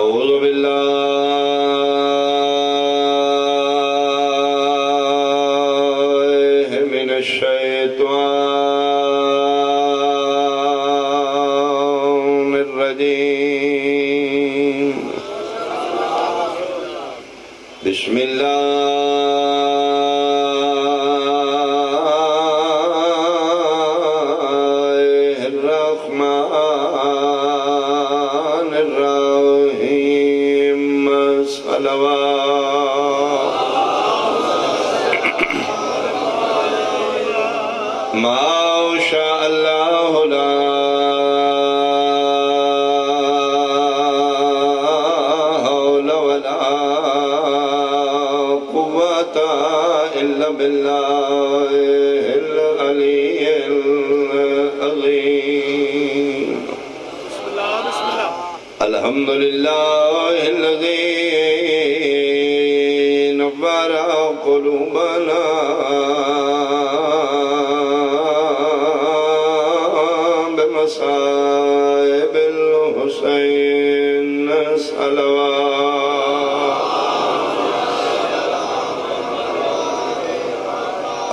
أعوذ بالله من الشيطان الرجيم بسم الله الرحمن الرحيم صلوات ما شاء الله لا حول ولا قوة إلا بالله العلي العظيم بسم الله الحمد لله الذي نور قلوبنا بمصائب الحسين صلوات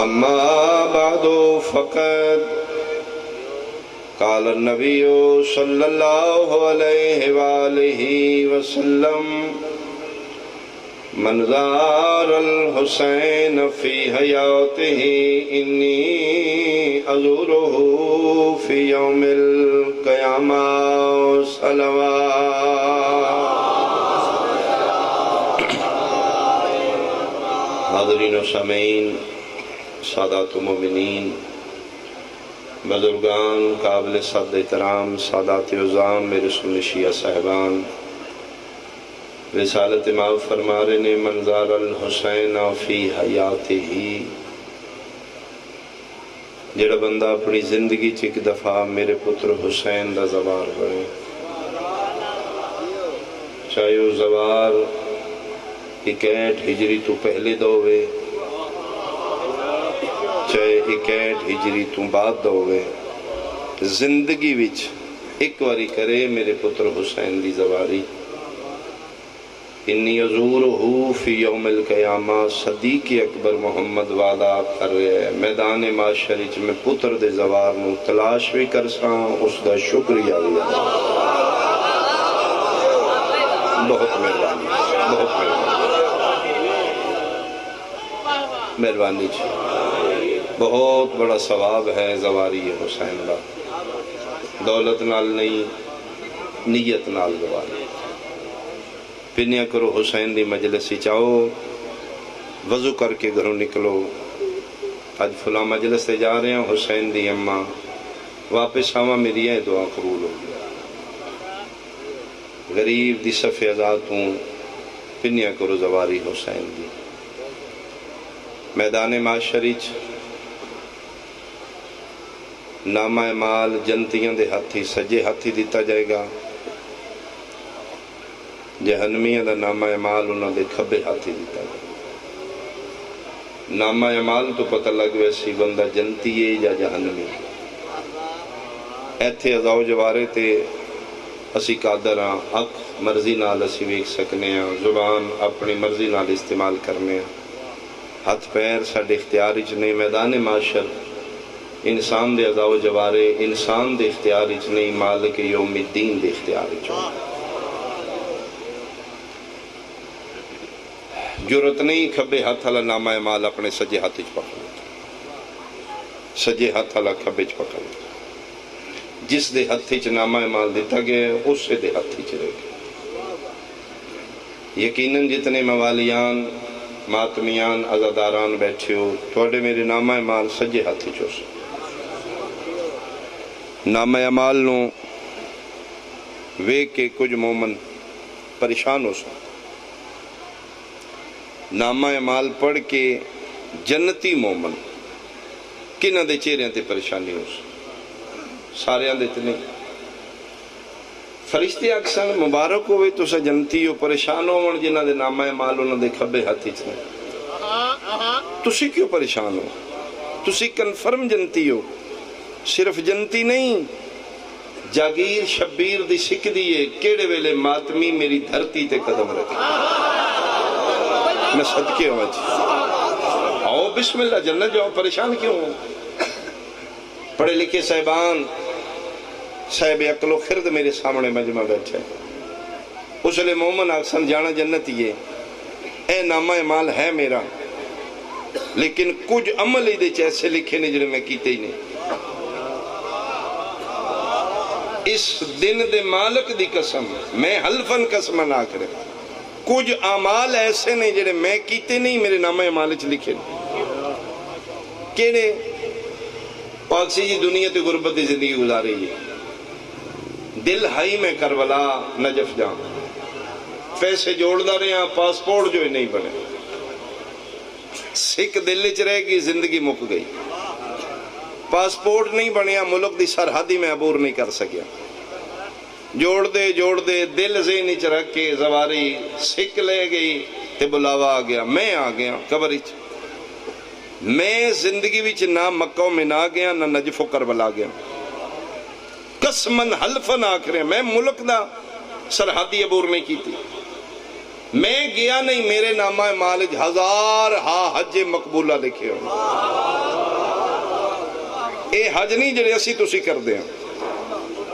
أما بعد فقد قال النبي صلى الله عليه وآله وسلم من زار الحسين في حياته إني أزوره في يوم القيامة صلوات حاضرین و سامعین، سادات و مومنین، بزرگان، قابل صد احترام، سادات عظام، میرے سنی شیعہ صاحبان، رسالت ماں فرما رہے نے منظار الحسین فی حیاتہ، جڑا بندہ اپنی زندگی چ ایک دفعہ میرے پتر حسین دا زوار بنے، چاہے وہ زوار 61 ہجری تو پہلے دووے، چاہے 61 ہجری تو بعد دووے، زندگی وچ ایک واری کرے میرے پتر حسین دی زواری۔ انی ازورہ فی یوم القیامہ، صدیق اکبر محمد وعدہ کر رہے ہیں میدان معاشر وچ میں پتر دے زوار نو تلاش بھی کر ساں، اس دا شکریہ بھی ادا۔ بہت مہربانی، بہت مہربانی جی، بہت بڑا ثواب ہے زواری حسین دا، دولت نال نہیں، نیت نال زواری۔ پنیا کرو حسین دی مجلسی چاہو، وضو کر کے گھروں نکلو، آج فلاں مجلس سے جا رہے ہیں، حسین دی اماں واپس آواں، میری یہ دعا قبول ہو گئی۔ غریب دی صف ازاد ہوں، پنیا کرو زواری حسین دی۔ میدان معاشر وچ نامہ مال جنتیاں دے ہاتھی سجے ہاتھی دیتا جائے گا، جہنمیاں دا نامہ مال انہاں دے کھبے ہاتھی دیتا جائے گا۔ نامہ مال تو پتہ لگ ویسی بندہ جنتی ہے یا جہنمی۔ ایتھے ازاؤ جوارے تے اسی قادر ہاں، اکھ مرضی نال اسی ویکھ سکنے ہیں، زبان اپنی مرضی نال استعمال کرنے ہیں، ہاتھ پیر ساڈے اختیار وچ نہیں۔ میدان معاشر انسان دے ازاؤ جوارے انسان دے اختیار وچ نہیں، مالک یوم الدین دے اختیار وچ ہوندے۔ جرت نہیں کھبے ہاتھ والا نامہ مال اپنے سجے ہاتھ وچ پکڑ لے، سجے ہاتھ والا کھبے وچ پکڑ لے، جس دے ہاتھ وچ نامہ مال دیتا گیا اس دے ہاتھ وچ رہ گیا۔ یقیناً جتنے موالیان، ماتمیان، عزاداران بیٹھے ہو، تھوڑے میرے نامہ مال سجے ہاتھ وچ ہو سکتے۔ نامہ مال نو ویکھ کے کچھ مومن پریشان ہو سکتے، نامہ مال پڑھ کے جنتی مومن کنہ دے چہرے تے پریشانی ہو سکتے، سارے آن دیتے نہیں۔ فرشتے اکثر مبارک ہوئے تو سا جنتی ہو، پریشان ہو من جنہ دے نامہ مال انہوں دے کھبے ہاتھی چھنے، تسی کیوں پریشان ہو؟ تسی کنفرم جنتی ہو، صرف جنتی نہیں، جاگیر شبیر دی سکھ دیئے کیڑے ویلے ماتمی میری دھرتی تے قدم رکھے میں صدقے ہوں جی آؤ بسم اللہ جنت جاؤ پریشان کیوں ہوں پڑھے لکھے صاحبان صاحب عقل و خرد میرے سامنے مجمع بیٹھے اس لئے مومن آکسن جانا جنت یہ اے نامہ مال ہے میرا لیکن کچھ عمل ہی دے چیسے لکھے نہیں جنہیں میں کیتے ہی نہیں اس دن دے مالک دی قسم میں حلفن قسم نہ کرے کچھ اعمال ایسے نہیں جنہیں میں کیتے نہیں میرے نامہ مالک لکھے نہیں کہنے پاکسی جی دنیا تے غربت دی زندگی گزارے ہے دل ہائی میں کربلا نجف جان پیسے جوڑ دا رہے ہیں پاسپورٹ جو نہیں بنے سکھ دل چ رہے گی زندگی مک گئی پاسپورٹ نہیں بنیا ملک دی سرحدی میں عبور نہیں کر سکیا جوڑ دے دل ذہنی چ رکھ کے زواری سکھ لے گئی تے بلاوا آ گیا میں آ گیا قبر چ میں زندگی وچ نہ مکہ و منا گیا نہ نجف و کربلا گیا قسمن حلفن آکھرے میں ملک دا سرحدی عبور نہیں کی تھی میں گیا نہیں میرے نامہ مالج 1000 حج مقبولہ لکھے ہو اے حج نہیں جڑے اسی تسی کر دیں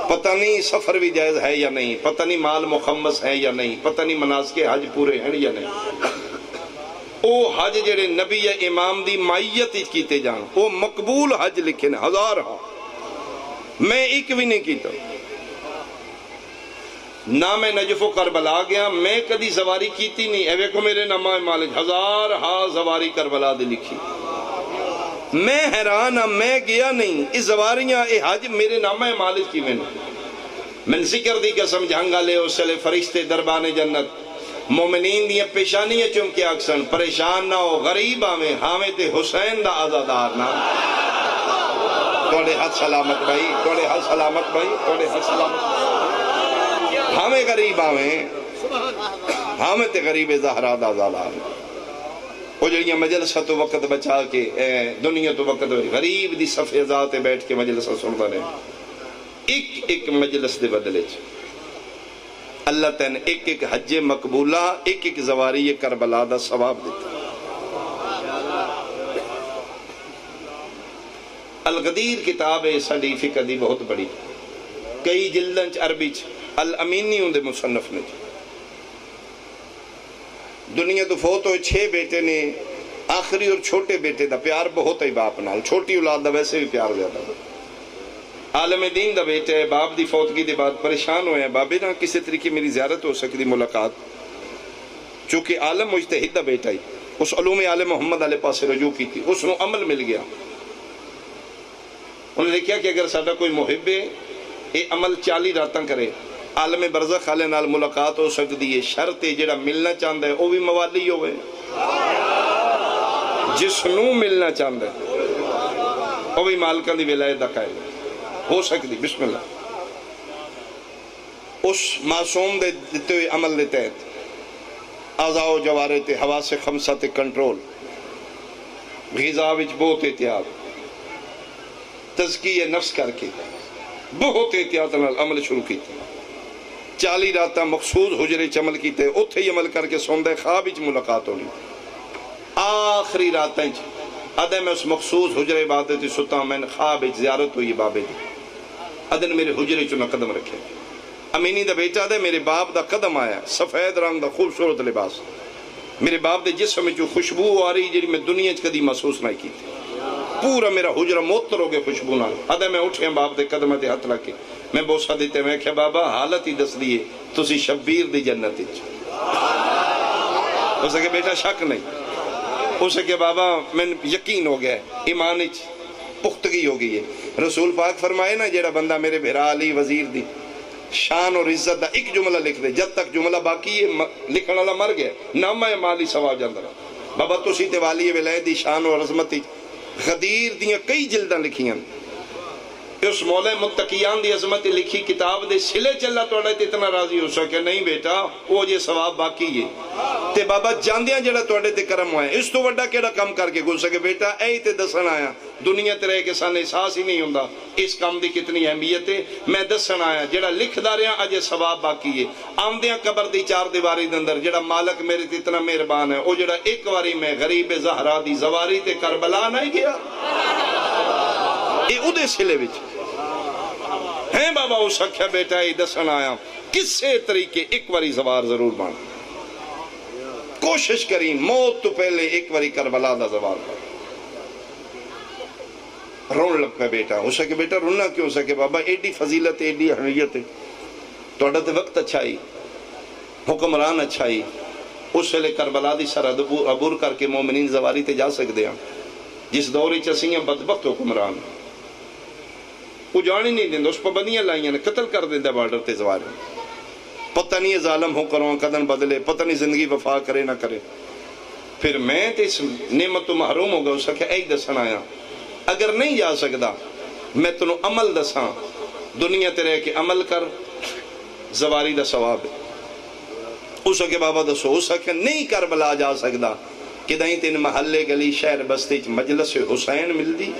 پتہ نہیں سفر بھی جائز ہے یا نہیں پتہ نہیں مال مخمس ہے یا نہیں پتہ نہیں مناسک حج پورے ہیں یا نہیں او حج جڑے نبی یا امام دی مائیت کیتے جان او مقبول حج لکھے نے 1000 میں ایک بھی نہیں کیتا نہ میں نجف و کربلا گیا میں کدی زواری کیتی نہیں اے ویکھو میرے نامہ مالک 1000 زواری کربلا دے لکھی میں حیران ہاں میں گیا نہیں اس زواریاں اے حج میرے نامہ مالک کی میں ذکر دی قسم جہنگا لے اسلے فرشتے دربان جنت مومنین دیا پیشانیاں چمکے اکسن پریشان نہ ہو غریب آمیں ہامیں تے حسین دا آزادار نہ توڑے حد سلامت بھائی توڑے حد سلامت بھائی توڑے حد سلامت ہمیں غریب آویں ہمیں تے غریب زہرہ دا زالار وہ جڑیاں مجلسہ تو وقت بچا کے دنیا تو وقت غریب دی صفحے ذات بیٹھ کے مجلسہ سنتا رہے ایک مجلس دے بدلے اللہ تین ایک حج مقبولہ ایک زواری کربلا دا ثواب دیتا الغدیر کتاب ہے ساڈی فقہ دی بہت بڑی کئی جلدن عربی الامینی ہوں دے مصنف نے دنیا تو فوت ہوئے 6 بیٹے نے آخری اور چھوٹے بیٹے دا پیار بہت ہے باپ نال چھوٹی اولاد دا ویسے بھی پیار زیادہ عالم دین دا بیٹے ہے باپ دی فوتگی دے بعد پریشان ہوئے ہیں بابے نا کسی طریقے میری زیارت ہو سکتی ملاقات چونکہ عالم مجتہد دا بیٹا ہی اس علوم عالم محمد علیہ پاس رجوع کی تھی اس نو عمل مل گیا انہوں نے کیا کہ اگر ساڈا کوئی محب ہے یہ عمل 40 راتاں کرے عالم برزخ والے نال ملاقات ہو سکتی ہے شرط ہے جڑا ملنا چاہتا ہے وہ بھی موالی ہوئے جس نو ملنا چاہتا ہے وہ بھی مالکاں دی ولایت دا قائل ہو سکتی بسم اللہ اس معصوم دے دیتے ہوئے عمل دے تحت اعضاء و جوارے تے حواس خمسہ تے کنٹرول غذا وچ بہت احتیاط تزکیہ نفس کر کے بہت احتیاط نال عمل شروع کیتے 40 راتاں مخصوص حجرے چ عمل کیتے اوتھے ہی عمل کر کے سوندا خواب وچ ملاقات ہونی آخری راتاں ادے میں اس مخصوص حجرے عبادت ستا میں خواب وچ زیارت ہوئی بابے دی ادن میرے حجرے چ نہ قدم رکھے امینی دا بیٹا دے میرے باپ دا قدم آیا سفید رنگ دا خوبصورت لباس میرے باپ دے جسم میں جو خوشبو آ رہی جڑی میں دنیا چ کدی محسوس نہ کی تھی پورا میرا حجرہ موتر ہو گیا خوشبو نال ادھے میں اٹھے ہیں باپ دے قدمہ دے ہاتھ لگ کے میں بوسہ دیتے میں کہ بابا حالت ہی دس دیئے تسی شبیر دی جنت اچ اسے کہ بیٹا شک نہیں اسے کہ بابا میں یقین ہو گیا ایمان اچ پختگی ہو گئی ہے رسول پاک فرمائے نا جیڑا بندہ میرے بھرا علی وزیر دی شان اور عزت دا ایک جملہ لکھ دے جب تک جملہ باقی ہے لکھن والا مر گیا نامہ مالی ثواب جاندہ رہا بابا تسی تے والی ولایت دی شان اور عظمت غدیر دیاں کئی جلداں لکھیاں اس مولا متقیان دی عظمت لکھی کتاب دے سلے چلا توڑا تے اتنا راضی ہو سکے نہیں بیٹا وہ یہ ثواب باقی ہے تے بابا جاندیاں جڑا توڑے تے کرم ہوئے اس تو وڈا کیڑا کم کر کے گل سکے بیٹا اے تے دسن آیا دنیا تے رہ کے سان احساس ہی نہیں ہوندہ اس کام دی کتنی اہمیت ہے میں دسن آیا جڑا لکھ داریاں اجے ثواب باقی ہے آمدیاں قبر دی چار دیواری دے اندر جڑا مالک میرے تے اتنا مہربان ہے او جڑا ایک واری میں غریب زہرا دی زواری تے کربلا نہیں گیا اے او دے سلے وچ ہیں بابا او سکھیا بیٹا اے دسن آیا کسے طریقے ایک واری زوار ضرور بان کوشش کریں موت تو پہلے ایک واری کربلا دا زوار بان رون لگ پہ بیٹا ہو سکے بیٹا رونا کیوں سکے بابا ایڈی فضیلت ایڈی اہمیت ہے توڑا تے وقت اچھائی حکمران اچھائی اس ویلے کربلا دی سرحد عبور کر کے مومنین زواری تے جا سکتے ہیں جس دوری چسیاں بدبخت حکمران وہ جانی نہیں دیں اس پابندیاں لائیاں قتل کر دیندہ بارڈر تے زواری پتہ نہیں ظالم ہو کروں قدم بدلے پتہ نہیں زندگی وفا کرے نہ کرے پھر میں تے اس نعمت تو محروم ہو گا اس کا ایک دسن آیا اگر نہیں جا سکتا میں تنوں عمل دساں دنیا تے رہ کے عمل کر زواری دا ثواب اس کے بابا دسو اس کے نہیں کربلا جا سکتا کہ دائیں تین محلے گلی شہر بستی مجلس حسین مل دی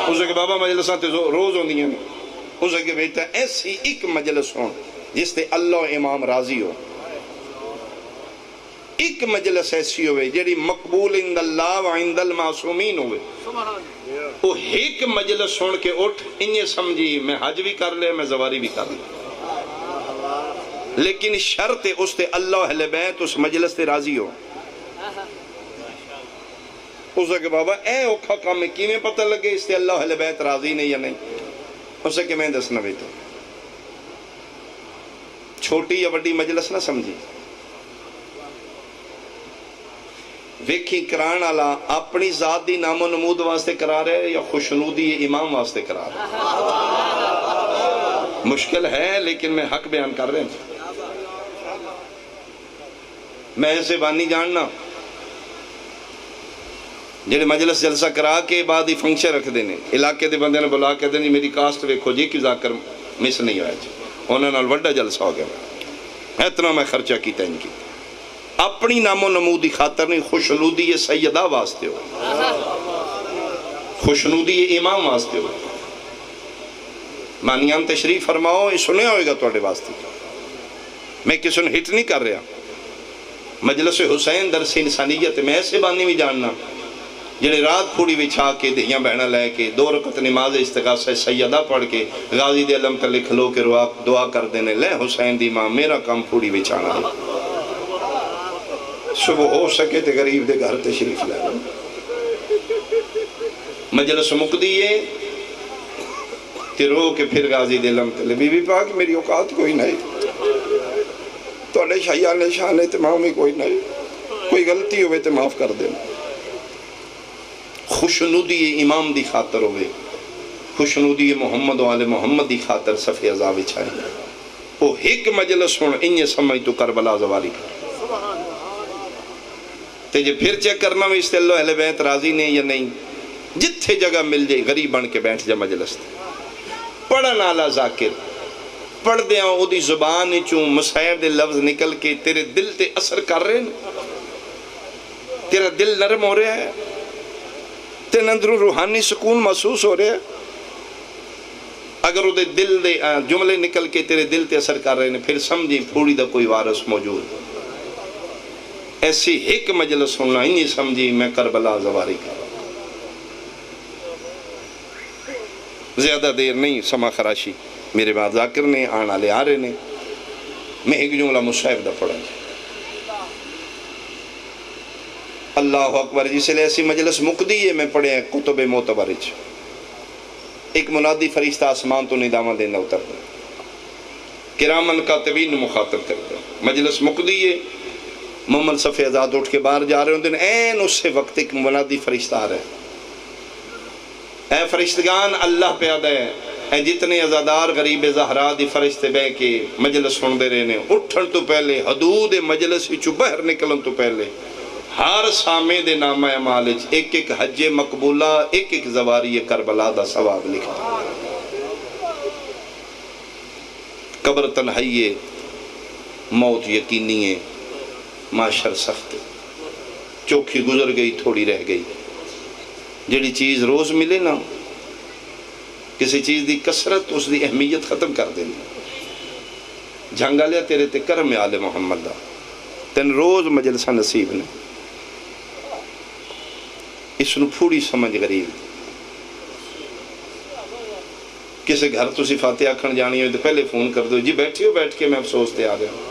اس کے بابا مجلساں تے روز ہوں دیاں اس کے بیٹا ایسی ایک مجلس ہوں جس تے اللہ امام راضی ہو ایک مجلس ایسی ہوئے جیڑی مقبول عند اللہ و عند المعصومین ہوئے وہ ایک مجلس سن کے اٹھ انہیں سمجھی میں حج بھی کر لے میں زواری بھی کر لے لیکن شرط اس تے اللہ اہل بیت اس مجلس تے راضی ہو اس کے بابا اے اوکھا کام میں کی میں پتہ لگے اس تے اللہ اہل بیت راضی نہیں یا نہیں اسے کہ میں دسنا بیٹا چھوٹی یا وڈی مجلس نہ سمجھی ویکھی کران والا اپنی ذات دی نام و نمود واسطے کرا رہے ہیں یا خوشنودی امام واسطے کرا رہے ہیں مشکل ہے لیکن میں حق بیان کر رہے ہیں میں ایسے بانی جاننا جڑے مجلس جلسہ کرا کے بعد ہی فنکشن رکھ دینے علاقے دے بندے نے بلا کے دینے میری کاسٹ ویکھو جی کی ذاکر مس نہیں ہویا جی انہوں نے وڈا جلسہ ہو گیا اتنا میں خرچہ کیتا ان کی اپنی نام و نمودی خاطر نہیں خوشنودی یہ سیدہ واسطے ہو خوشنودی یہ امام واسطے ہو مانیان تشریف فرماؤ یہ سنے ہوئے گا توڑے واسطے میں کسی نے ہٹ نہیں کر رہا مجلس حسین درس انسانیت میں ایسے بانی بھی جاننا جنہیں رات پھوڑی بچھا کے دہیاں بہنہ لے کے 2 رکعت نماز استغاثہ سیدہ پڑھ کے غازی دے علم تلے کھلو کے دعا کر دینے لے حسین دی ماں میرا کام پھوڑی بچھانا ہے صبح ہو سکے تے غریب دے گھر تشریف لے مجلس مقدیے تے رو کے پھر غازی دے علم تلے بی بی پاک میری اوقات کوئی نہیں توڑے شایان شانے تے ماں میں کوئی نہیں کوئی غلطی ہوئے تے معاف کر دینا خوشنودی امام دی خاطر ہوئے خوشنودی محمد و آل محمد دی خاطر صفحہ عذاب چھائے وہ ایک مجلس ہون انہیں سمجھ تو کربلا زواری کر تیجے پھر چیک کرنا میں اس تے اللہ اہل بیت راضی نہیں یا نہیں جتھے جگہ مل جائے غریب بن کے بیٹھ جا مجلس پڑھن آلہ ذاکر پڑھ دیا او دی زبان چون مصحف دے لفظ نکل کے تیرے دل تے اثر کر رہے ہیں تیرا دل نرم ہو رہا ہے تین اندروں روحانی سکون محسوس ہو رہا ہے اگر وہ دل دے جملے نکل کے تیرے دل تے اثر کر رہے ہیں پھر سمجھی پھوڑی دا کوئی وارث موجود ایسی ایک مجلس ہونا ہی نہیں سمجھی میں کربلا زواری کر زیادہ دیر نہیں سما خراشی میرے بعد ذاکر نے آنا لے آ رہے نے میں ایک جملہ مصحف دا پڑھا اللہ اکبر جسے لئے ایسی مجلس مقدی ہے میں پڑھے ہیں کتب معتبرج ایک منادی فرشتہ آسمان تو ندامہ دینا اتر دیں کرامن کاتبین مخاطب کر دیں مجلس مقدی ہے محمد صفی ازاد اٹھ کے باہر جا رہے ہوں دن این اس سے وقت ایک منادی فرشتہ آ رہے ہیں اے فرشتگان اللہ پیادہ ہے اے جتنے ازادار غریب زہرا دی فرشتے بے کے مجلس سن دے رہے ہیں اٹھن تو پہلے حدود مجلس ہی چو بہر نکلن تو پہلے ہر سامے دے نامہ مالج ایک ایک حج مقبولہ ایک ایک زواری کربلا دا ثواب لکھا قبر تنہائیے موت یقینی ہے، معاشر سخت ہے، چوکھی گزر گئی تھوڑی رہ گئی. جڑی چیز روز ملے نا، کسی چیز دی کثرت اس دی اہمیت ختم کر دیں. جھنگا لیا تیرے تے کرم آل محمد دا، تین روز مجلسہ نصیب نے. اس نو پھوڑی سمجھ غریب. کسی گھر تو سی فاتحہ کھن جانی ہوئی تو پہلے فون کر دو، جی بیٹھے ہو، بیٹھ کے میں افسوس تے آ رہا ہوں.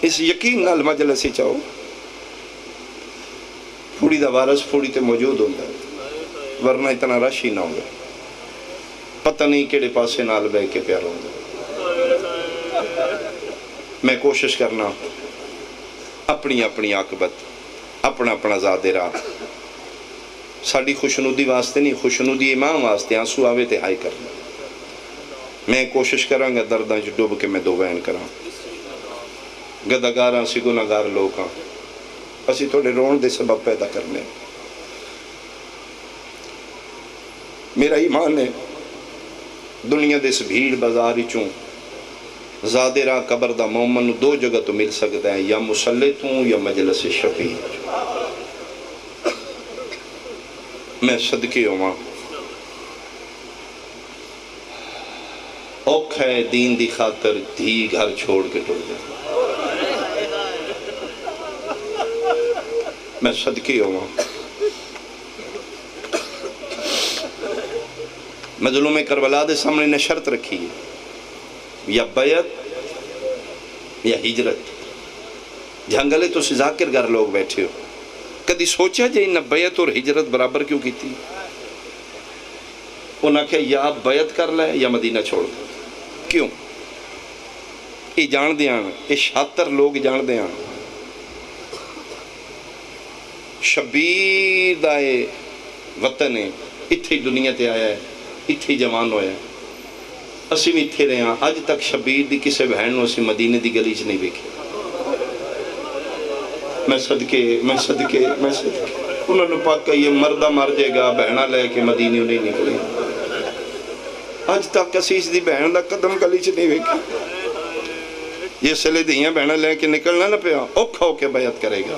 اس یقین نال مجلس ہی چاہو پھوڑی دا وارث پھوڑی تے موجود ہوتا ہے، ورنہ اتنا رش ہی نہ ہوگا. پتہ نہیں کیڑے پاسے نال بے کے پیار ہوگا. میں کوشش کرنا اپنی اپنی عاقبت، اپنا اپنا ذات راہ، ساڑی خوشنودی واسطے نہیں، خوشنودی امام واسطے آنسو آوے تے ہائی کرنا. میں کوشش کروں گا درداں جو ڈوب کے میں دو بیان کراں. گداگاراں سی گناہگار لوگ ہاں، اسی تھوڑے رون دے سبب پیدا کرنے. میرا ایمان ہے دنیا دے اس بھیڑ بازار چوں زادے راہ قبر دا مومن دو جگہ تو مل سکتا ہے، یا مسلط ہوں یا مجلس شفیع. میں صدقے ہوں اوکھ ہے دین دی خاطر دھی گھر چھوڑ کے ٹر جائے. میں صدقے ہوں مظلوم کربلا دے سامنے نے شرط رکھی ہے، یا بیعت یا ہجرت. جھنگلے تو سے ذاکر گر لوگ بیٹھے ہو، کدی سوچا جائے نہ بیعت اور ہجرت برابر کیوں کی تھی؟ انہاں کہا یا بیعت کر لے یا مدینہ چھوڑ دے. کیوں؟ یہ جان دیاں، یہ شاتر لوگ جان دیاں. شبیر دائے وطن ہے، اتھے دنیا تے آیا ہے، اتھے جوان ہویا ہے. اسی بھی اتھے رہے ہیں. آج تک شبیر دی کسے بہن اسی مدینے دی گلیچ نہیں بیکھے. میں صدقے انہوں نے پاک کہا یہ مردہ مر جائے گا بہنہ لے کے مدینے نہیں نکلے. آج تک کسیش دی بہن دا قدم گلیچ نہیں بیکھے. یہ سلے دیاں بہنہ لے کے نکلنا نہ پیا، اوکھا ہو کے بیعت کرے گا.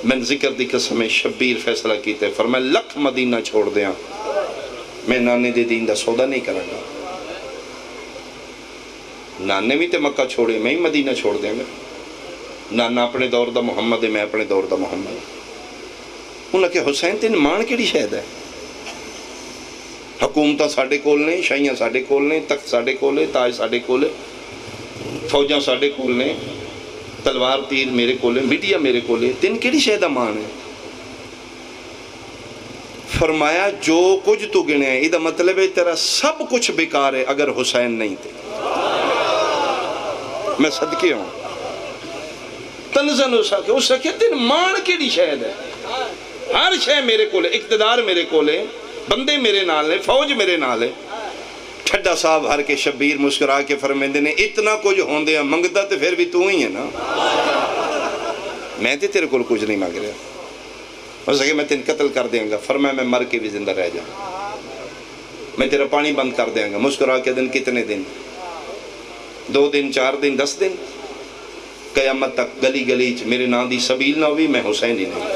میں ذکر دی قسم شبیر فیصلہ کیتے، فرمائے لکھ مدینہ چھوڑ دیاں، میں نانے دے دین دا سودا نہیں کروں گا. نانے بھی تے مکہ چھوڑے، میں ہی مدینہ چھوڑ دیں گا. نانا اپنے دور دا محمد ہے، میں اپنے دور دا محمد. انہاں کہ حسین تین مان کیڑی شاید ہے؟ حکومتہ ساڑھے کول نے، شاہیاں ساڑھے کول نے، تخت ساڑھے کول نے، تاج ساڑھے کول نے، فوجاں ساڑھے کول نے، تلوار تیر میرے کولے، میڈیا میرے کولے، تین کیڑی شاید امان ہے؟ فرمایا جو کچھ تو گنے ہیں، ادھا مطلب ہے تیرا سب کچھ بیکار ہے اگر حسین نہیں تھے. میں صدقے ہوں تنزن ہو سکے تین مان کیڑی شاید ہے؟ ہر شے میرے کولے، اقتدار میرے کولے، بندے میرے نال ہے، فوج میرے نال ہے. ٹھڈا صاحب ہر کے شبیر مسکرا کے فرمیندے نے اتنا کچھ ہوندے ہیں منگتا تے پھر بھی تو ہی ہے نا. میں تے تیرے کول کچھ نہیں مانگ رہا. ہو سکے میں تین قتل کر دیں گا، فرمایا میں مر کے بھی زندہ رہ جاؤں. میں تیرا پانی بند کر دیں گا. مسکرا کے دن کتنے دن؟ 2 دن 4 دن 10 دن، قیامت تک گلی گلی میرے نام دی سبیل نہ ہوئی، میں حسین ہی نہیں.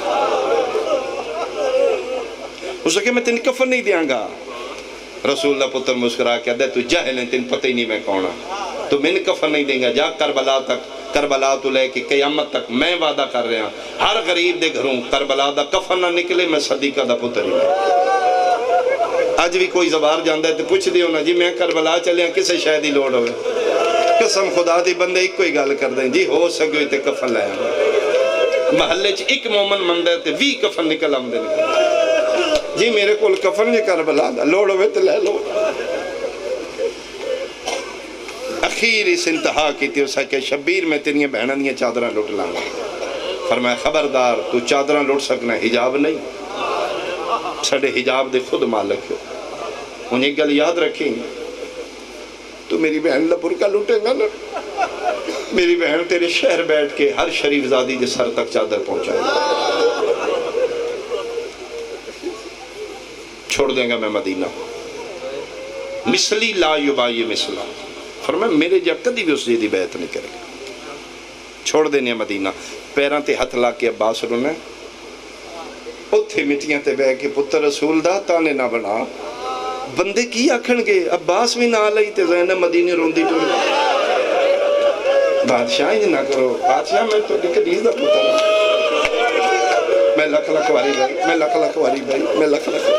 ہو سکے میں تین کفن نہیں دیاں گا. رسول اللہ پتر مسکرا کے دے تو جاہل ہیں، تین پتہ ہی نہیں میں کون ہوں، تو میں نے کفن نہیں دیں گا. جا کربلا تک، کربلا تو لے کے قیامت تک میں وعدہ کر رہا ہوں ہر غریب دے گھروں کربلا دا کفن نہ نکلے، میں صدیقہ دا پتر ہی نہیں. آج بھی کوئی زبار جاندہ ہے تو پوچھ دیو نا جی میں کربلا چلے ہیں کسے شاید ہی لوڑ ہوئے. قسم خدا دی بندے ایک کوئی گال کر دیں جی ہو سکے ہوئے تے کفن لے آؤں. محلے چ ایک مومن مندہ تے 20 کفن نکل آمدے نکل. جی میرے کول کفن یہ کربلا دا لوڑ ہوئے تے لے لو. اخیر اس انتہا کی تھی اسا کہ شبیر میں تیریاں بہنہ دیاں چادرہ لوٹ لانگا. فرمایا خبردار تو چادرہ لوٹ سکنا، حجاب نہیں. سڑے حجاب دے خود مالک ہو. انہیں ایک گل یاد رکھیں، تو میری بہن دا برکہ لوٹے گا نا، میری بہن تیرے شہر بیٹھ کے ہر شریف زادی دے سر تک چادر پہنچائے چھوڑ دیں گا. میں مدینہ مثلی لا یبائی مثلا، فرمایا میرے جا کدی بھی اس جی دی بیعت نہیں کرے گا. چھوڑ دینے مدینہ. پیران تے ہتھ لا کے عباس رونا اتھے مٹیاں تے بہ کے پتر رسول دا تانے نہ بنا. بندے کی آکھن گے عباس بھی نہ لئی تے زینب مدینے روندی ٹر. بادشاہ ہی نہ کرو. بادشاہ میں تو حدیث دا پتر میں لکھ لکھ واری بھائی میں لکھ لکھ واری بھائی میں لکھ لکھ.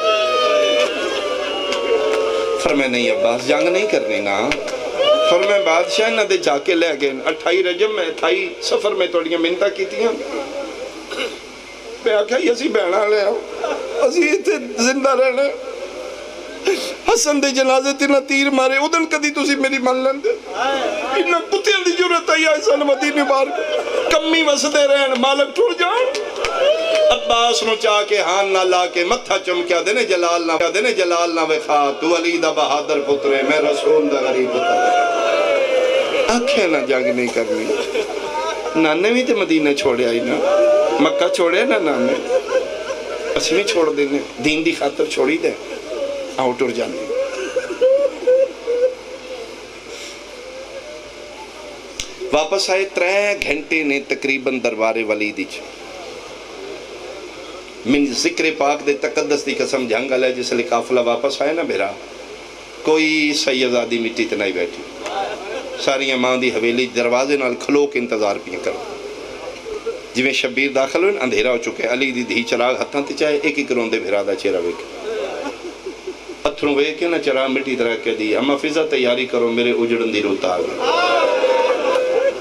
فرمایا نہیں عباس جنگ نہیں کرنی نا. فرمایا بادشاہ نہ دے جا کے لے گئے 28 رجب میں 28 سفر میں توڑیاں منتہ کی تھیاں. میں آکھا یسی بہنا لے آؤ اسی اتھے زندہ رہنا. حسن دے جنازے تینا تیر مارے ادن کدی تسی میری من لیندے. انہاں کتیاں دی جرت آئی آئیسان مدینے بار کمی وسدے رہن مالک ٹھوڑ جان. عباس نو چاہ کے ہان نہ لا کے متھا چمکیا دینے جلال نہ وخا تو علی دا بہادر پترے میں رسول دا غریب پتر. آنکھیں نہ جنگ نہیں کرنی. نانے بھی تے مدینہ چھوڑے آئی نا مکہ چھوڑے نا نانے اسی بھی چھوڑ دینے دین دی خاطر چھوڑی دے آؤٹ اور جانے. واپس آئے 3 گھنٹے نے تقریباً دربار ولیدی من ذکر پاک دے تقدس دی قسم جھنگ علیہ جس لئے قافلہ واپس آئے نا بھیرا کوئی سیدادی مٹی تے نہیں بیٹھی. ساری اماں دی حویلی دروازے نال کھلو کے انتظار پیا کرو. جویں شبیر داخل ہوئے اندھیرا ہو چکے علی دی دھی چراغ ہتھاں تے چاہے ایک ایک روندے بھیرا دا چہرہ ویکھے. پتھروں ویکھے نا چراغ مٹی طرح کے دی اما فضا تیاری کرو میرے اجڑن دی روتا آگئے.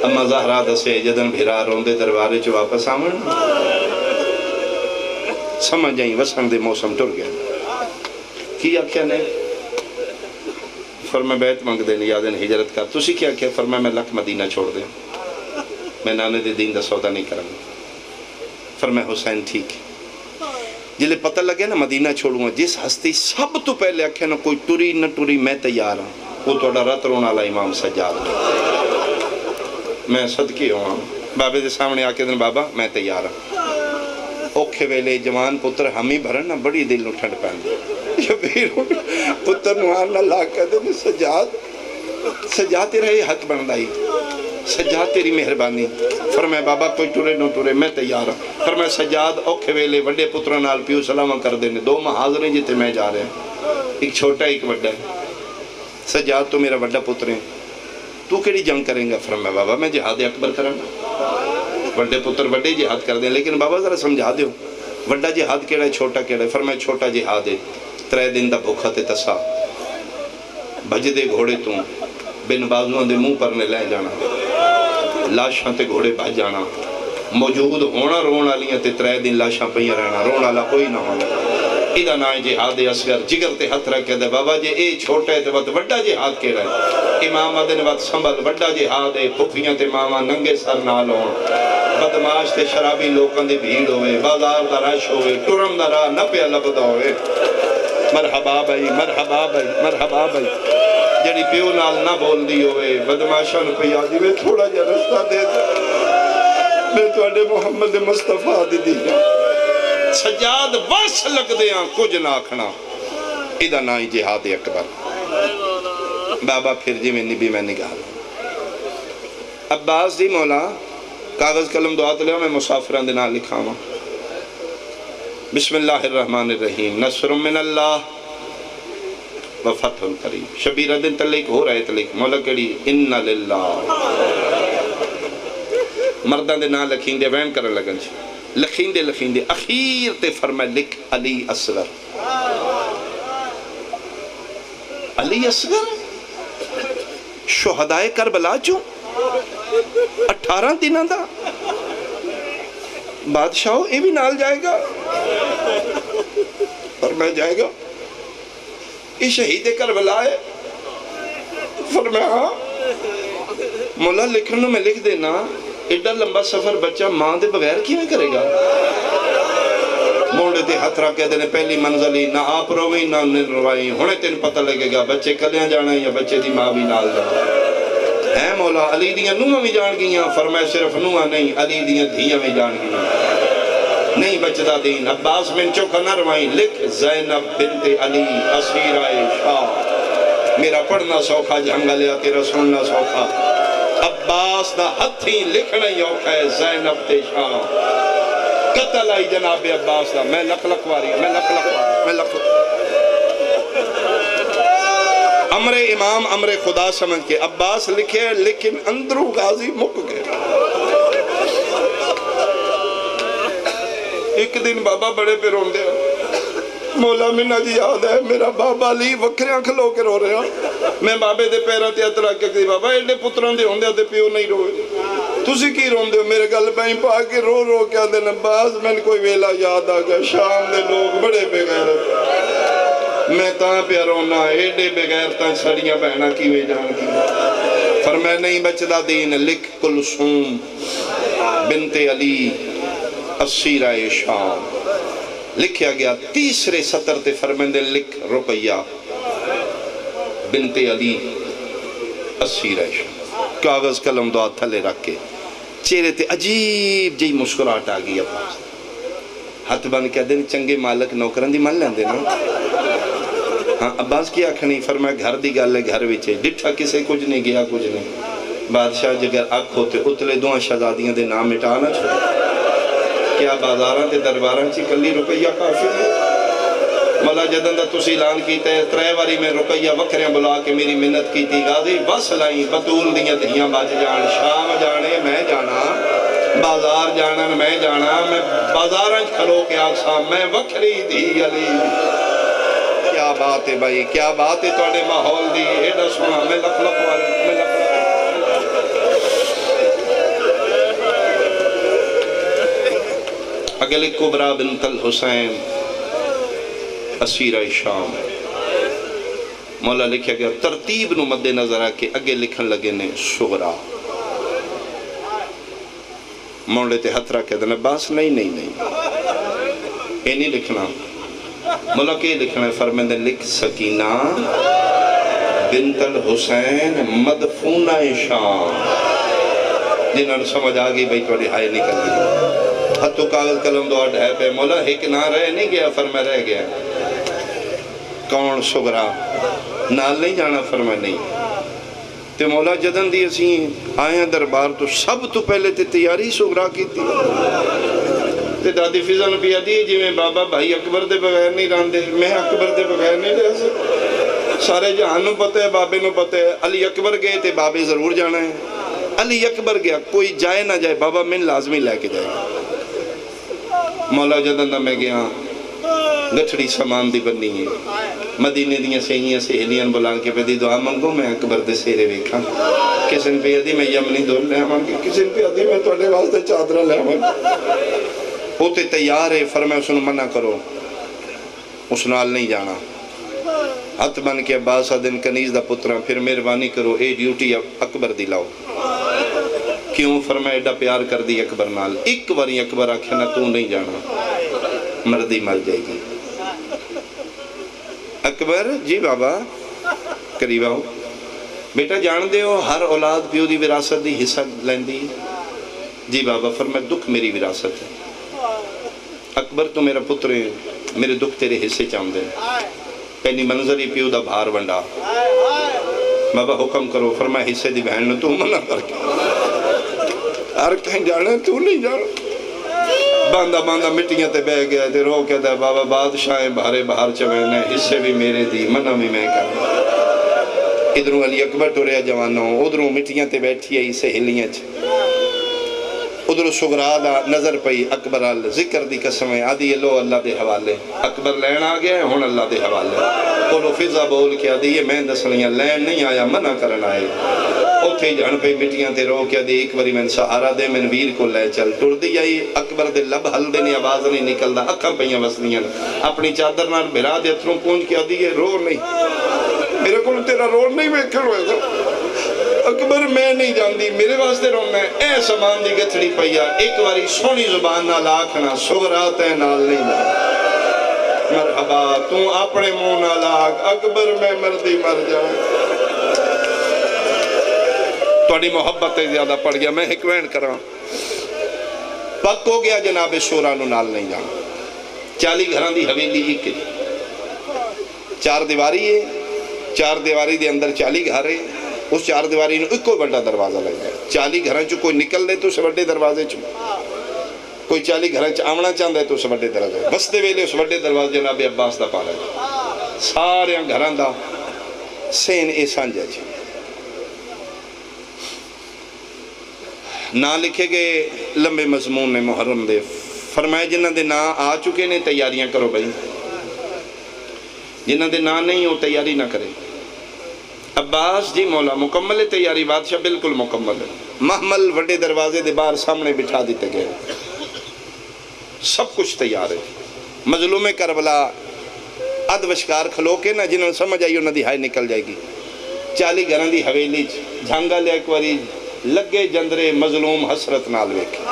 اما زہرا دسے جدن بھیرا روندے دروارے چ واپس آمن سمجھ جائیں وسن دے موسم ٹر گیا. کیا کیا نے فرمایا بیعت منگ دے یادن ہجرت کر. تسی کیا کیا فرمایا میں لکھ مدینہ چھوڑ دیں میں نانے دے دین دا سودا نہیں کروں. فرمایا حسین ٹھیک ہے. جلے پتہ لگے نا مدینہ چھوڑوں گا جس ہستی سب تو پہلے آکھے نا کوئی ٹری نہ ٹری میں تیار ہوں وہ توڑا رت رونا لا امام سجاد. میں صدقی ہوں بابے دے سامنے آکے دن بابا میں تیار ہوں. اوکھے ویلے جوان پتر ہمیں بھرن نا بڑی دل نو ٹھنڈ پہن شبیر پتر نوان نہ لا کر دن سجاد تیرا یہ حق بندائی سجاد تیری مہربانی. فرمایا بابا کوئی ٹورے نو ٹورے میں تیار ہوں. فرمایا سجاد اوکھے ویلے وڈے پتروں نال پیو سلامہ کر دینے 2 محاضریں جتے میں جا رہے ہیں ایک چھوٹا ایک وڈا ہے. سجاد تو میرا وڈا پتر ہے تو کیڑی جنگ کریں گا. فرمایا بابا میں جہاد اکبر کرنا. وڈے پتر وڈے جہاد کر دیں لیکن بابا ذرا سمجھا دیو وڈا جہاد کیڑا ہے چھوٹا کیڑا ہے. فرمایا چھوٹا جہاد ہے 3 دن دا بھوکھا تے تسا بھج دے گھوڑے تو بن بازوان دے منہ پر نے لے جانا لاشاں تے گھوڑے بھج جانا موجود ہونا رونا لیاں تے 3 دن لاشاں پہیاں رہنا رونا لا کوئی نہ ہونا. ادھا نائیں جہاد اصغر جگر تے ہتھ رکھ کے دے بابا جے اے چھوٹا ہے تے وقت وڈا جہاد کیڑا ہے. امام آدھن وقت سنبھل وڈا جہاد ہے پھپھیاں تے ماما ننگے سر نال ہون بدماش تے شرابی لوکاں دی بھیڑ ہوئے بازار دا رش ہوئے ٹرم دا راہ نہ پیا لبدا ہوئے. مرحبا بھائی مرحبا بھائی مرحبا بھائی جڑی پیو نال نہ بول دی ہوئے بدماشاں نو پیا دی میں تھوڑا جا رستہ دے میں تواڈے محمد مصطفیٰ دی دی سجاد وس لگ دیاں کچھ نہ آکھنا. ادھا نائی جہاد اکبر. بابا پھر جی میں نبی میں نگاہ عباس دی مولا کاغذ قلم دعا تو لے میں مسافران دے نال لکھا ہوں. بسم اللہ الرحمن الرحیم نصر من اللہ وفتح قریب. شبیرہ دن تلیک ہو رہے تلیک مولا کڑی ان للہ مردان دے نال لکھیں دے وین کرن لگن لکھیں دے اخیر تے فرمائے لکھ علی اصغر. علی اصغر شہدائے کربلا چوں 18 دنوں دا بادشاہ اے بھی نال جائے گا فرمایا جائے گا یہ شہید کربلا ہے. فرمایا مولا لکھنوں میں لکھ دینا ایڈا لمبا سفر بچہ ماں دے بغیر کی میں کرے گا. مونڈے تے ہتھ رکھے دینے پہلی منزلی نہ آپ روئی نہ روائی ہونے تین پتہ لگے گا بچے کلیاں جانا یا بچے دی ماں بھی نال جانا. اے مولا علی دیاں نوہاں بھی جان گیاں. فرمایا صرف نوہاں نہیں علی دیاں دھیاں بھی جان گیاں. نہیں بچدا دین عباس من چوکھا نہ روائیں لکھ زینب بنت علی اسیرہ شاہ میرا پڑھنا سوکھا جھنگا لیا تیرا سننا سوکھا عباس دا ہتھی لکھنا ہی اوکھا ہے زینب تے شام قتل آئی جناب عباس دا میں لکھ واری امر امام امر خدا سمجھ کے عباس لکھے لیکن اندروں غازی مک گئے ایک دن بابا بڑے پہ رون دیا مولا منہ جی یاد ہے میرا بابا علی وکھریاں کھلو کے رو رہا میں بابے دے پیرہ تے اترا کے کہی بابا ایڈے پتران دے ہوندے تے پیو نہیں روئے تُسی کی رون دے ہو میرے گل بائیں پا کے رو کے آدھے نباز میں نے کوئی ویلا یاد آگا شام دے لوگ بڑے بے غیرت میں تاں پہ رونا ایڈے بے غیرتاں چھڑیاں بہنا کی وے جان کی فرمائے نہیں بچدہ دین لکھ کلثوم بنت علی اسیرہ شام لکھیا گیا تیسرے سطر تے فرمیندے لکھ رقیہ بنت علی اسیرہ شام کاغذ قلم دعا تھلے رکھ کے چہرے تے عجیب جی مسکراہٹ آ گئی عباس ہاتھ بن کے دن چنگے مالک نوکران دی مان لیندے نا ہاں عباس کی آکھنی فرمایا گھر دی گل ہے گھر وچے ڈٹھا کسے کچھ نہیں گیا کچھ نہیں بادشاہ جگر آنکھ ہوتے اتلے دوہاں شہزادیاں دے نام مٹانا چھوڑے کیا بازاراں تے دروباراں چی کلی رقیہ کافی ہے مولا جدن دا تُسی اعلان کیتا ہے ترے واری میں رقیہ وکھریاں بلا کے میری منت کی تھی غازی بس لائیں بطول دیاں دھیاں بچ جان شام جانے میں جانا بازار جانا میں جانا میں بازاراں کھلو کے آسا میں وکھری دی علی کیا بات ہے بھائی کیا بات ہے توڑے ماحول دی ایڈا سنا میں لکھ واری اگلے کبرا بنت الحسین اسیرہ شام مولا لکھیا گیا ترتیب نو مد نظر آکے اگے لکھن لگے نے صغرا موڑے تے ہتھ رکھے دن باس نہیں اے نہیں لکھنا مولا کہ لکھنا ہے فرمیندے لکھ سکینہ بنت الحسین مدفونہ شام جنہوں نے سمجھ آگئی بھئی توڑی ہائے نکل گئی ہتھو کاغذ قلم دعا ڈھے پہ مولا ایک نہ رہ نہیں گیا فرمائے رہ گیا کون صغرا نال نہیں جانا فرمائے نہیں تے مولا جدن دی اسی آئیں دربار تو سب تو پہلے تے تیاری صغرا کی تھی تے دادی فضا نبی دی جی میں بابا بھائی اکبر دے بغیر نہیں راندے میں اکبر دے بغیر نہیں رہ سکتا سارے جہان نو پتہ ہے بابے نو پتہ ہے علی اکبر گئے تے بابے ضرور جانا ہے علی اکبر گیا کوئی جائے نہ جائے بابا من لازمی لے کے جائے مولا جدن دا میں گیا گٹھڑی سامان دی بننی ہے مدینے دیاں سہیاں سہیلیاں بلان کے پہ دی دعا منگو میں اکبر دے سیرے ویکھاں کسن پہ یدی میں یمنی دور لے آمانگی کسن پہ یدی میں توڑے واسطے چادرہ لے آمانگی ہوتے تیار ہے فرمائے اس نے منع کرو اس نال نہیں جانا ہاتھ بن کے عباس دن کنیز دا پتران پھر مہربانی کرو اے ڈیوٹی اکبر دی لاؤ کیوں فرمائے ایڈا پیار کر دی اکبر نال ایک باری اکبر آکھے نہ تو نہیں جانا مردی مر جائے گی اکبر جی بابا قریب آؤ بیٹا جان دے ہو ہر اولاد پیو دی وراثت دی حصہ لین دی جی بابا فرمائے دکھ میری وراثت ہے اکبر تو میرا پتر ہے میرے دکھ تیرے حصے چاہم دے پہنی منظری پیو دا بھار بنڈا بابا حکم کرو فرمائے حصے دی بہن نے تو منع کر کے ہر کہیں جانا تو نہیں جانا باندھا مٹیاں تے بہ گیا تے رو کہتا ہے بابا بادشاہیں باہر چوینے حصے بھی میرے دی منع بھی میں کر ادھروں علی اکبر تو رہا جوانوں ادھروں مٹیاں تے بیٹھی ہے سہیلیاں ادھروں صغرا دا نظر پئی اکبر اللہ ذکر دی قسمیں آدھی لو اللہ دے حوالے اکبر لین آ گیا ہے ہون اللہ دے حوالے کولو فضا بول کے آدھی یہ میں دسلیاں لین نہیں آیا منع کرنا آئے اوتھے جھن پہ مٹیاں تے رو کے آدھی ایک باری میں سہارا دے میں ویر کو لے چل ٹر دی آئی اکبر دے لب حل دے نہیں آواز نہیں نکل دا اکھاں پہیاں وسنیاں اپنی چادر نال بھرا دے اتروں پونچ کے آدھی یہ رو نہیں میرے کو تیرا رو نہیں ویکھن ہوئے تھا اکبر میں نہیں جاندی میرے واسطے رونا ہے اے سامان دی گتھڑی پیا ایک باری سونی زبان نال آکھنا صغرا تے نال نہیں جا مرحبا تو اپنے منہ نال آکھ اکبر میں مردی مر جاؤں توڑی محبت زیادہ پڑ گیا میں حکوین کراں پک ہو گیا جناب شورا نو نال نہیں جانا 40 گھران دی حویلی ایک 4 دیواری ہے چار دیواری دے اندر 40 گھر ہے، اس چار دیواری نو ایک کوئی بڑا دروازہ لگ جائے، 40 گھراں چو کوئی نکل دے تو اس بڑے دروازے چو، کوئی 40 گھراں چ آمنا چاہتا ہے تو اس بڑے دروازے، بس دے ویلے اس بڑے دروازے جناب عباس دا پالا ہے، سارے گھراں دا سین اے سانجا جی۔ نا لکھے گئے لمبے مضمون نے محرم دے، فرمائے جنہ دے نا آ چکے نے تیاریاں کرو بھائی، جنہ دے نا نہیں ہو تیاری نہ کرے۔ عباس جی مولا مکمل ہے تیاری، بادشاہ بالکل مکمل ہے، محمل وڈے دروازے دے باہر سامنے بٹھا دیتے گئے، سب کچھ تیار ہے۔ مظلوم کربلا اد وشکار کھلو کے نا جنہوں نے سمجھ آئی انہوں نے ہائے نکل جائے گی، 40 گھران دی حویلی جھانگا لے ایک واری لگے جندرے مظلوم حسرت نال ویکھے،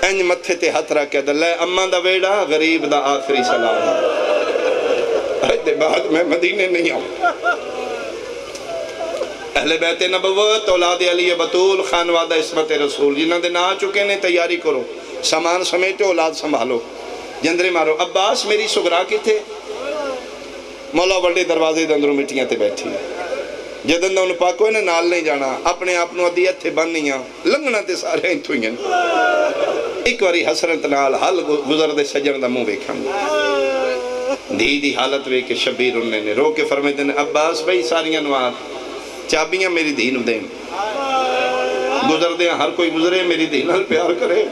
انج متھے تے ہتھ رکھ کے دلے اماں دا ویڑا غریب دا آخری سلام، دے بعد میں مدینے نہیں آؤں۔ اہل بیت نبوت اولاد علی بطول خانوادہ عصمت رسول جنہاں دے نہ آ چکے نے تیاری کرو، سامان سمیٹو اولاد سنبھالو، جندرے مارو۔ عباس میری سگرا کی تھے، مولا وڈے دروازے دے اندروں مٹیاں تے بیٹھی، جدن دا انہوں پاکو انہیں نال نہیں جانا، اپنے آپنوں عدیت تھے بننیاں لنگنا تے سارے انتوں ہی ایک واری حسرت نال حل گزر دے سجن دا منہ بیکھاں دھی دی حالت وے کے شبیر انہیں نے رو کے فرمائے دینے عباس بھائی ساریاں نوار چابیاں میری دھی نو دیں، گزر دیں ہر کوئی گزرے میری دھی نال پیار کرے،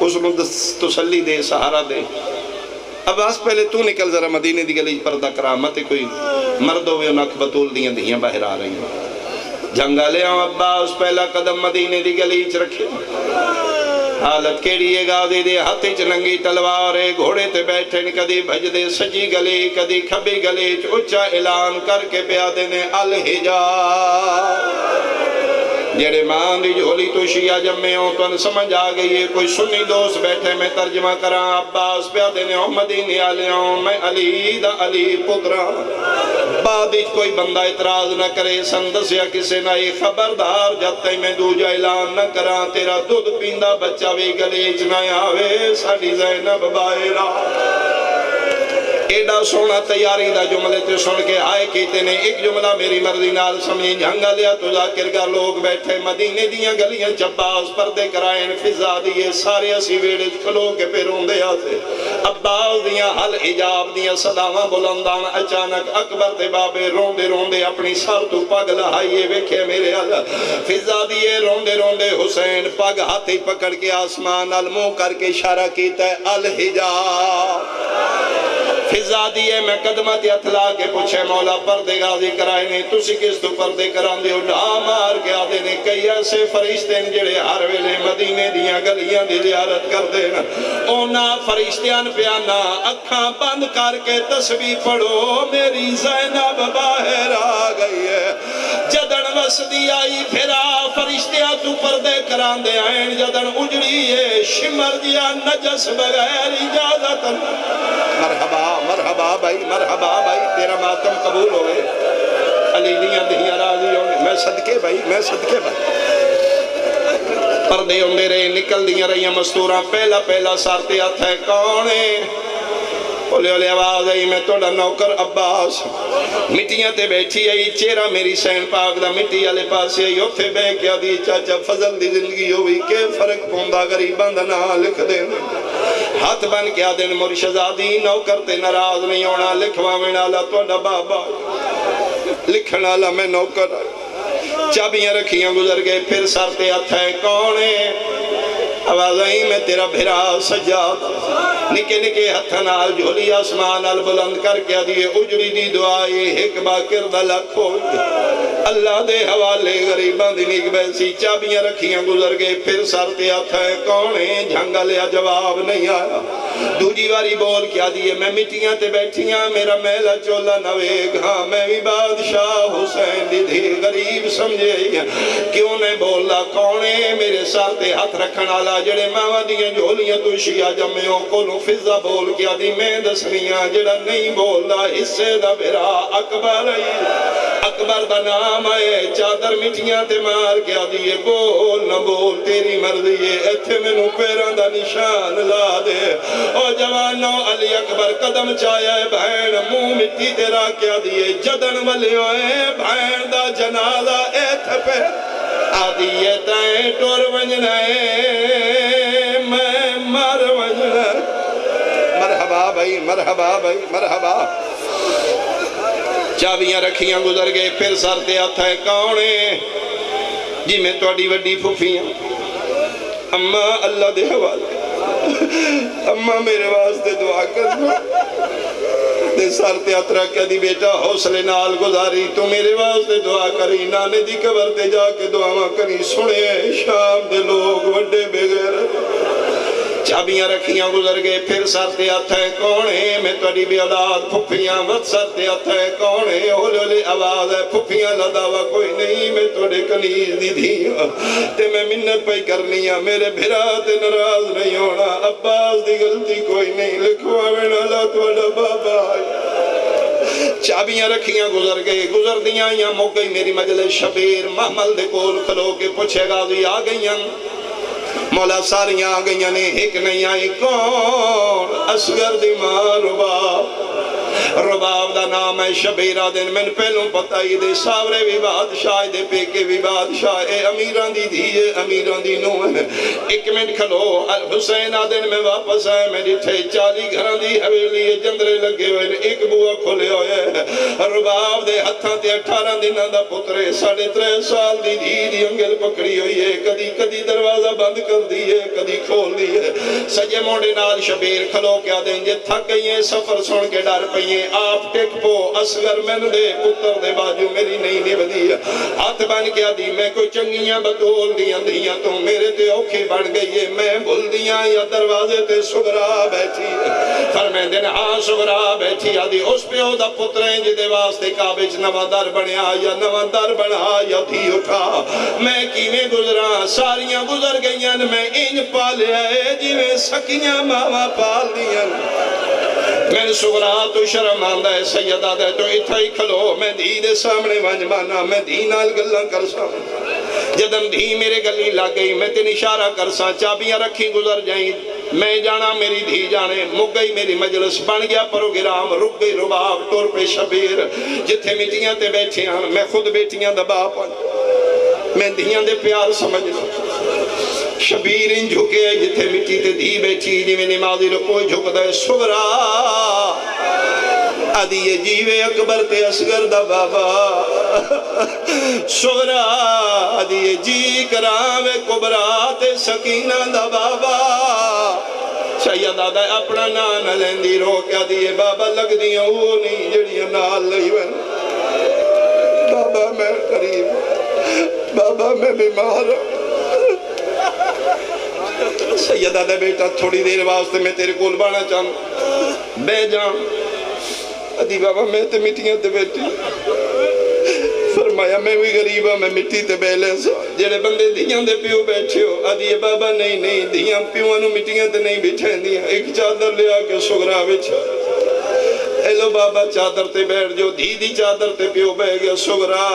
اس نو تسلی دے سہارا دے۔ عباس پہلے تو نکل ذرا مدینے دی گلی پردہ کرامت کوئی مرد ہوئے انک بطول دیاں دھیاں باہر آ رہی ہیں، جھنگا لے آؤں عباس پہلا قدم مدینے دی گلی چ رکھے، حالت کیڑی ہے غازی دے ہاتھے چ ننگی تلوار ہے، گھوڑے تے بیٹھن کدی بھج دے سجی گلی کدی کھبی گلی اچھا اعلان کر کے پیا دینے الحجاب، جڑے ماں دی جھولی تو شیعہ جمعے ہوں تو ان سمجھ آ گئی ہے، کوئی سنی دوست بیٹھے میں ترجمہ کراں عباس پیا دینے ہوں مدینے آلے ہوں میں علی دا علی پترا، بعد ہی کوئی بندہ اعتراض نہ کرے سندس یا کسے نہ یہ خبردار جب تک میں دوجہ اعلان نہ کراں تیرا دودھ پیندہ بچہ بھی گلیچ نہ آوے ساڑی زینب بائرہ۔ ایڈا سونا تیاری دا جملے تے سن کے آئے کیتے نے ایک جملہ میری مرضی نال سمجھی جھنگا لیا تو ذاکر کا لوگ بیٹھے مدینے دیاں گلیاں چباس پردے کرائیں فضا دیئے سارے اسی ویڑے کھلو کے پہ روندے آتے، عباس دیاں حل حجاب دیاں صداواں بلندان اچانک اکبر دے بابے روندے روندے اپنی سر تو پگ لہائیے ویکھے میرے حل فضا دیئے روندے روندے حسین پگ ہاتھی پکڑ کے آسمان المو کر کے اشارہ کیتا ہے الحجاب، فضا دیئے میں قدمت اتلا کے پوچھے مولا پردے غازی کرائے نے تسی کس تو پردے کران دیو ڈھا مار کے آدھے نے کئی ایسے فرشتے ہیں جڑے ہر ویلے مدینے دیاں گلیاں دی زیارت کر دینا، اونا فرشتیاں پیانا اکھاں بند کر کے تسبیح پڑھو میری زینب باہر آ گئی ہے، جدن وسدی آئی پھرا فرشتیاں تو پردے کران دے آئین جدن اجڑی ہے شمر دیا نجس بغیر اجازت، مرحبا مرحبا بھائی تیرا ماتم قبول ہوئے، علی دیاں دہیاں راضی ہوئے، میں صدقے بھائی پردے ہوندے رہے نکل دیاں رہیاں مستوراں پہلا سارتے ہاتھ ہے کونے اولے اولے آواز آئی میں توڑا نوکر عباس مٹیاں تے بیٹھی آئی چہرہ میری سین پاک دا مٹی آلے پاسے آئی اتھے بے کیا دی چاچا فضل دی زندگی ہوئی کہ فرق پوندہ غریبان دا نا لکھ دین ہاتھ بن کیا دن مرشدادی نوکر تے ناراض نہیں ہونا لکھوا میں نالا توڑا بابا لکھنا لا میں نوکر چابیاں رکھیاں گزر گئے پھر سارتے ہاتھ ہے کونے آواز آئی میں تیرا بھرا سجاد نکے نکے ہتھنال جھولی آسمان البلند کر کے دیئے اجڑی دی دعائی ایک باکر دلک ہوئی اللہ دے حوالے غریبان دی نیک بیسی چابیاں رکھیاں گزر گئے پھر سارتے آتھائے کونے جھنگا لیا جواب نہیں آیا دوجی واری بول کیا دیئے میں مٹیاں تے بیٹھیاں میرا میلا چولا نویگ ہاں میں بھی بادشاہ حسین دی دھی غریب سمجھے کیوں نہیں بولا کونے میرے سارتے ہاتھ رکھن آلا جڑے ماں دیاں جھولیاں تو شیعہ جمعوں کولوں فضا بول کیا دی میں دسنیاں جڑا نہیں بولا حصے دا بھرا اکبر اکبر دا نام آئے چادر مٹیاں تے مار کے آدھیے بول نہ بول تیری مرضی ہے ایتھے میں نو پیران دا نشان لا دے او جوانو علی اکبر قدم چایا ہے بہن منہ مٹی تے را کے آدھیے جدن والے ہوئے بہن دا جنازہ ایتھے پہ آدھیے تائیں ٹور ونجنا ہے میں مار ونجنا مرحبا بھائی مرحبا بھائی مرحبا چابیاں رکھیاں گزر گئے پھر سرتے آتا ہے کاؤنے جی میں توڑی وڈی پھوپیاں اماں اللہ دے حوالے اماں میرے واسطے دعا کرنا دے سرتے آترا کیا دی بیٹا حوصلے نال گزاری تو میرے واسطے دعا کری نانے دی قبر تے جا کے دعا کری سنے شام دے لوگ وڈے بغیر چابیاں رکھیاں گزر گئے پھر سرتے آتا ہے کونے میں توڑی بھی اولاد پھپیاں وقت سرتے آتا ہے کونے ہولے ہولے آواز ہے پھپیاں لداوا کوئی نہیں میں توڑے کنیز دی دیا تے میں منت پہ کرنیا میرے بھراتے نراز نہیں ہونا عباس دی غلطی کوئی نہیں لکھوا میں اللہ توڑا بابا چابیاں رکھیاں گزر گئے گزر دیاں یا مو گئی میری مجلس شبیر محمل دے کول کھلو کے پوچھے غازی آ گئیاں مولا ساریاں آ گئیاں نے ایک نہیں آئی کون اصغر دی ماں رباب دا نام ہے شبیرہ دن میں پہلوں پتہ ہی دے ساورے بھی بادشاہ دے پیکے بھی بادشاہ اے امیران دی دیئے امیران دی نو ہے ایک منٹ کھلو حسین آدن میں واپس آئے میں جتھے 40 گھران دی حویلی جندرے لگے ہوئے ایک بوا کھولے ہوئے رباب دے ہتھاں تے 18 دنہ دا پترے 3.5 سال دی دی انگل پکڑی ہوئی ہے کدی دروازہ بند کر دیئے کدی کھول دیئے سجے موڑے نال شبیر کھلو کیا دیں جے تھک گئیے سفر سن کے ڈر پئیے آپ ٹک پو اصغر من دے پتر دے باجو میری نہیں نبدی ہاتھ بن کیا دی میں کوئی چنگیاں بطول دیاں تو میرے تے اوکھے بن گئیے میں بھول دیاں یا دروازے تے سغرا بیٹھی فرمین دن ہاں سغرا بیٹھی آدھی اس پہ او دا پتریں جدے واسطے کابج نوادار بنیا یا نوادار بنا یا تھی اٹھا میں کیویں گزرا ساریاں گزر گئیاں میں انج پالے آئے جی میں سکیاں ماما پال دیاں میں نے سغرا تو شرم آندہ ہے سیدہ دے تو اتھا ہی کھلو میں دھی دے سامنے وانجمانا میں دھی نال گلہ کرسا جدن دھی میرے گلی لگ گئی میں تین اشارہ کرسا چابیاں رکھی گزر جائیں میں جانا میری دھی جانے مک گئی میری مجلس بن گیا پروگرام رک گئی رباب ٹور پہ شبیر جتھے مٹیاں تے بیٹھے ہیں میں خود بیٹیاں دبا پا میں دھیاں دے پیار سمجھ لوں شبیر ان جھکے جتھے مٹی تے دھی بیٹھی جی میں نمازی رکوئی جھک دے سغرا آدھیے جیوے اکبر تے اصغر دا بابا سغرا آدھیے جی کراوے کبرا تے سکینہ دا بابا سید آدھا اپنا نانا لیندی رو کیا دیئے بابا لگ دیاں وہ نہیں جڑیاں نال لئی ون بابا میں قریب بابا میں بیمار ہوں سیدہ دے بیٹا تھوڑی دیر واسطے میں تیرے کول بانا چاہوں بے جان ادھی بابا میں تے مٹیاں تے بیٹھی فرمایا میں بھی غریبہ میں مٹی تے بیلے سا جڑے بندے دھیاں دے پیو بیٹھے ہو ادھی بابا نہیں دھیاں پیوانو مٹیاں تے نہیں بچھیں دیاں ایک چادر لے آکے سغرا بچھا اے لو بابا چادر تے بیٹھ جو دھی دی چادر تے پیو بے گیا سغرا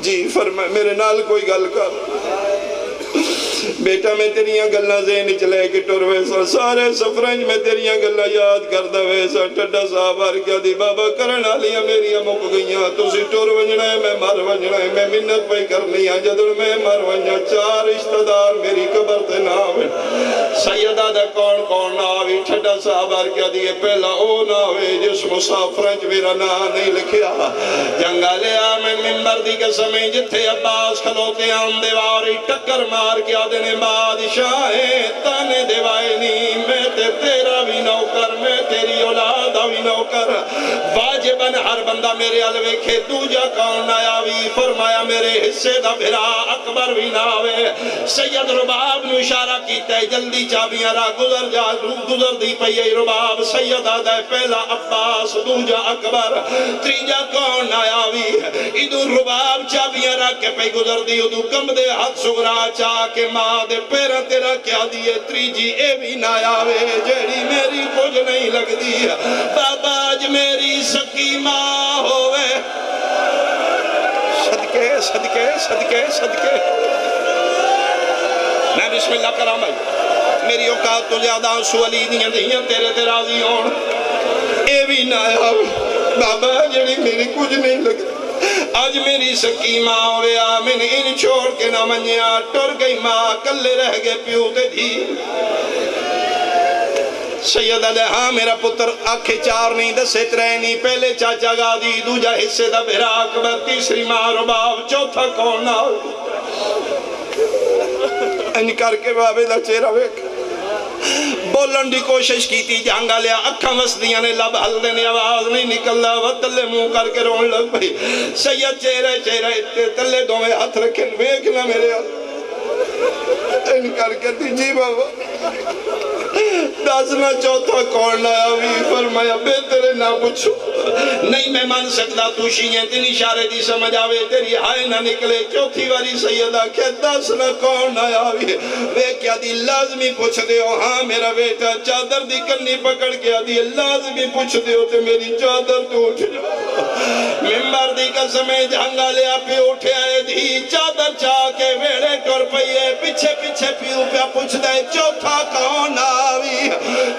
جی فرمایا میرے نال کوئی گل کر بیٹا میں تیریاں گلہ ذہن چلے کے ٹور ویسا سارے سفرنج میں تیریاں گلہ یاد کردہ ویسا ٹھڈا صاحب آر کیا دی بابا کرنا لیا میریاں مک گئیاں تو سی ٹور ونجنا ہے میں مر ونجنا ہے میں منت پہ کرنیاں جدر میں مر ونجنا 4 رشتہ دار میری قبر تے ناوے سیدہ دا کون ناوی ٹھڈا صاحب آر کیا دی پہلا او ناوے جس مسافرنج میرا نا نہیں لکھیا جنگا لیا میں ممبر دی قسمیں جتھے عباس کھلوتے آن دیواری ٹکر مار کیا دینے بادشاہیں تانے دیوائے نہیں میں تے تیرا بھی نوکر میں تیری اولادہ بھی نوکر واجباً ہر بندہ میرے علوے کھے دوجہ کون آیا بھی فرمایا میرے حصے دا بھرا اکبر بھی ناوے سید رباب نو اشارہ کیتا ہے جلدی چابیاں را گزر دی پئی رباب سید آدھا ہے پہلا عباس دوجہ اکبر تریجہ کون آیا بھی ادھو رباب چابیاں را کے پئی گزر دی ادھو کم دے ہاتھ سغرا چاہ کے ماں دے پیرہ تیرا کیا دیئے تریجی اے بھی نایاوے جیڑی میری کچھ نہیں لگ دی بابا آج میری سکی ماں ہوئے صدقے صدقے صدقے صدقے میں بسم اللہ کرام بھائی میری اوقات تو زیادہ آنسو علی دیاں دہیاں تیرے تے راضی ہون اے بھی نایاب بابا جڑی میری کچھ نہیں لگتا آج میری سکی ماں ہویا میں نے ان چھوڑ کے نہ منیا ٹر گئی ماں کلے رہ گئے پیو تے تھی سید علیہ ہاں میرا پتر آنکھیں چار نہیں دسے ترے نہیں پہلے چاچا گا دی دوجہ حصے دا بھرا اکبر تیسری ماں رباب چوتھا کون نہ ان کر کے بابے دا چہرہ ویک بولن دی کوشش کی تھی جانگا لیا اکھاں وسدیاں نے لب حل دینے آواز نہیں نکل رہا وہ تلے منہ کر کے رون لگ بھئی سید چہرہ تلے دو میں ہاتھ رکھیں ویکنا میرے ان کر کے تھی جی بابا داسنا چوتھا کون آیا بھی فرمایا بہترے نہ پوچھو نہیں میں مان سکتا تو شیئیں تین اشارے دی سمجھ آوے تیری ہائے نہ نکلے چوتھی واری سیدہ کہ داسنا کون آیا بھی وے کیا دی لازمی پوچھ دے ہو ہاں میرا بیٹا چادر دی کنی پکڑ کیا دی لازمی پوچھ دے ہو تے میری چادر تو اٹھ جا ممبر دی قسمیں جھنگا لیا پی اٹھے آئے دی چادر چاہ کے ویڑے ٹور پئیے پیچھے پیچھے پیو پیا پوچھ دے چوتھا کون آوی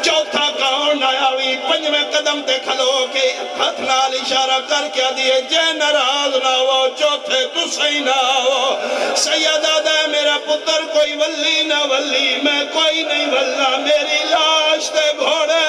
چوتھا کون آوی پنجویں قدم تے کھلو کے ہاتھ نال اشارہ کر کے دیئے جے ناراض نہ ہو چوتھے تو صحیح نہ ہو سیدہ دے میرا پتر کوئی ولی نہ ولی میں کوئی نہیں ولا میری لاش تے گھوڑے